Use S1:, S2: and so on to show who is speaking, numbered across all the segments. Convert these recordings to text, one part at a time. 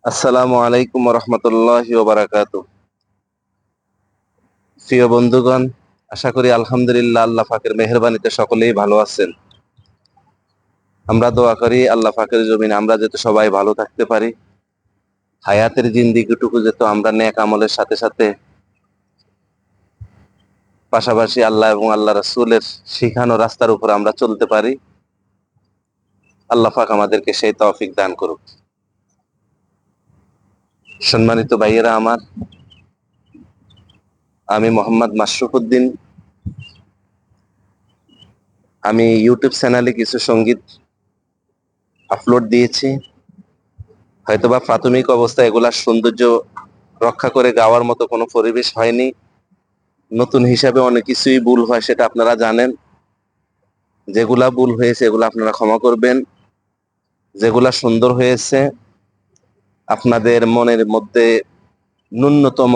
S1: আসসালামু আলাইকুম রহমতুল্লাহি ওবারাকাতু। প্রিয় বন্ধুগণ, আশা করি আলহামদুলিল্লাহ আল্লাহ পাকের মেহেরবানিতে সকলেই ভালো আছেন। আমরা দোয়া করি আল্লাহ পাকের জমিনে আমরা যাতে সবাই ভালো থাকতে পারি, হায়াতের জিন্দিগিটুকু যাতে আমরা নেক আমলের সাথে সাথে পাশাপাশি আল্লাহ এবং আল্লাহ রাসূলের শিখানো রাস্তার উপর আমরা চলতে পারি। আল্লাহ পাক আমাদেরকে সেই তৌফিক দান করুক। সম্মানিত ভাইয়েরা আমার, আমি মোহাম্মদ মাশরুফ উদ্দিন। আমি ইউটিউব চ্যানেলে কিছু সঙ্গীত আপলোড দিয়েছি। হয়তোবা প্রাথমিক অবস্থায় এগুলার সৌন্দর্য রক্ষা করে গাওয়ার মতো কোনো পরিবেশ হয়নি। নতুন হিসাবে অনেক কিছুই ভুল হয়, সেটা আপনারা জানেন। যেগুলা ভুল হয়েছে এগুলো আপনারা ক্ষমা করবেন। যেগুলা সুন্দর হয়েছে, আপনাদের মনের মধ্যে ন্যূনতম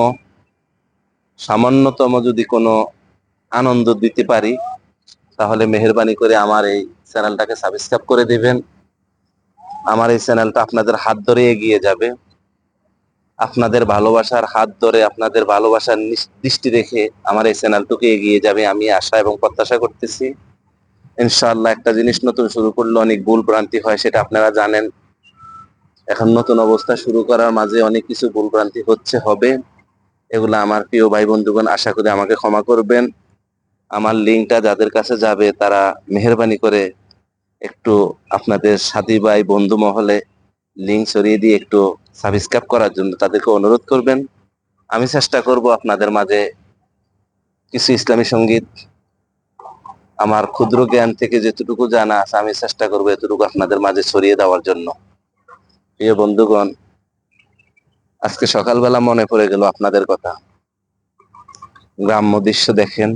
S1: সামান্যতম যদি কোনো আনন্দ দিতে পারি, তাহলে মেহেরবানি করে আমার এই চ্যানেলটাকে সাবস্ক্রাইব করে দিবেন। আমার এই চ্যানেলটা আপনাদের হাত ধরে এগিয়ে যাবে। আপনাদের ভালোবাসার হাত ধরে, আপনাদের ভালোবাসার দৃষ্টি রেখে আমার এই চ্যানেলটুকু এগিয়ে যাবে, আমি আশা এবং প্রত্যাশা করতেছি। ইনশাআল্লাহ একটা জিনিস নতুন শুরু করলে অনেক ভুল ভ্রান্তি হয়, সেটা আপনারা জানেন। এখন নতুন অবস্থা শুরু করার মাঝে অনেক কিছু ভুল ভ্রান্তি হবে। এগুলা আমার প্রিয় ভাই বন্ধুগণ আশা করি আমাকে ক্ষমা করবেন। আমার লিঙ্কটা যাদের কাছে যাবে তারা মেহেরবানি করে একটু আপনাদের সাথী ভাই বন্ধু মহলে লিঙ্ক ছড়িয়ে দিয়ে একটু সাবস্ক্রাইব করার জন্য তাদেরকে অনুরোধ করবেন। আমি চেষ্টা করব আপনাদের মাঝে কিছু ইসলামী সঙ্গীত, আমার ক্ষুদ্র জ্ঞান থেকে যেটুকু জানা আছে আমি চেষ্টা করবো এতটুকু আপনাদের মাঝে ছড়িয়ে দেওয়ার জন্য। প্রিয় বন্ধুগণ, আজকে সকালবেলা মনে পড়ে গেল আপনাদের কথা। গ্রাম্য দৃশ্য দেখেন,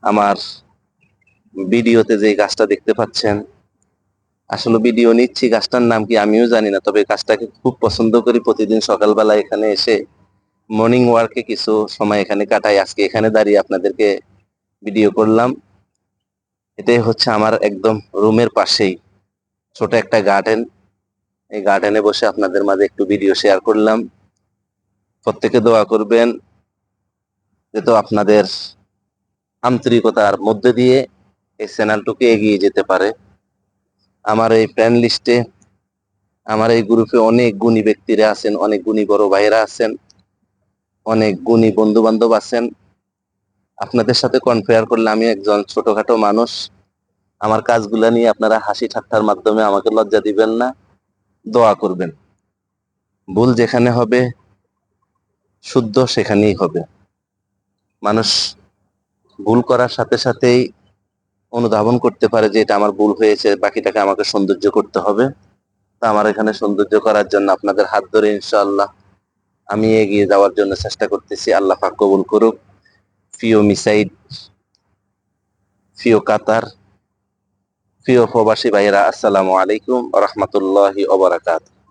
S1: আমার ভিডিওতে যে গাছটা দেখতে পাচ্ছেন, আসলে ভিডিও নিচ্ছি, গাছটার নাম কি আমিও জানি না, তবে গাছটাকে খুব পছন্দ করি। প্রতিদিন সকালবেলা এখানে এসে মর্নিং ওয়ার্কে কিছু সময় এখানে কাটাই। আজকে এখানে দাঁড়িয়ে আপনাদেরকে ভিডিও করলাম। এটাই হচ্ছে আমার একদম রুমের পাশেই ছোট একটা গার্ডেন। এই গার্ডেনে বসে আপনাদের মাঝে একটু ভিডিও শেয়ার করলাম। প্রত্যেকে দোয়া করবেন যেহেতু আপনাদের আন্তরিকতার মধ্যে দিয়ে এই চ্যানেলটুকু এগিয়ে যেতে পারে। আমার এই ফ্রেন্ড লিস্টে, আমার এই গ্রুপে অনেক গুণী ব্যক্তিরা আছেন, অনেক গুণী বড় ভাইয়েরা আছেন, অনেক গুণী বন্ধু বান্ধব আছেন। আপনাদের সাথে কম্পেয়ার করলে আমি একজন ছোটখাটো মানুষ। আমার কাজগুলা নিয়ে আপনারা হাসি ঠাট্টার মাধ্যমে আমাকে লজ্জা দিবেন না, দোয়া করবেন। ভুল যেখানে হবে, শুদ্ধ সেখানেই হবে। মানুষ ভুল করার সাথে সাথেই অনুধাবন করতে পারে যে এটা আমার ভুল হয়েছে, বাকিটাকে আমাকে সৌন্দর্য করতে হবে। তা আমার এখানে সৌন্দর্য করার জন্য আপনাদের হাত ধরে ইনশাআল্লাহ আমি এগিয়ে যাওয়ার জন্য চেষ্টা করতেছি। আল্লাহ পাক কবুল করুক। প্রিয় মিসাইড, প্রিয় কাতার, প্রিয় প্রবাসী ভাইয়েরা, আসসালামু আলাইকুম ওয়া রাহমাতুল্লাহি ওয়া বারাকাতুহু।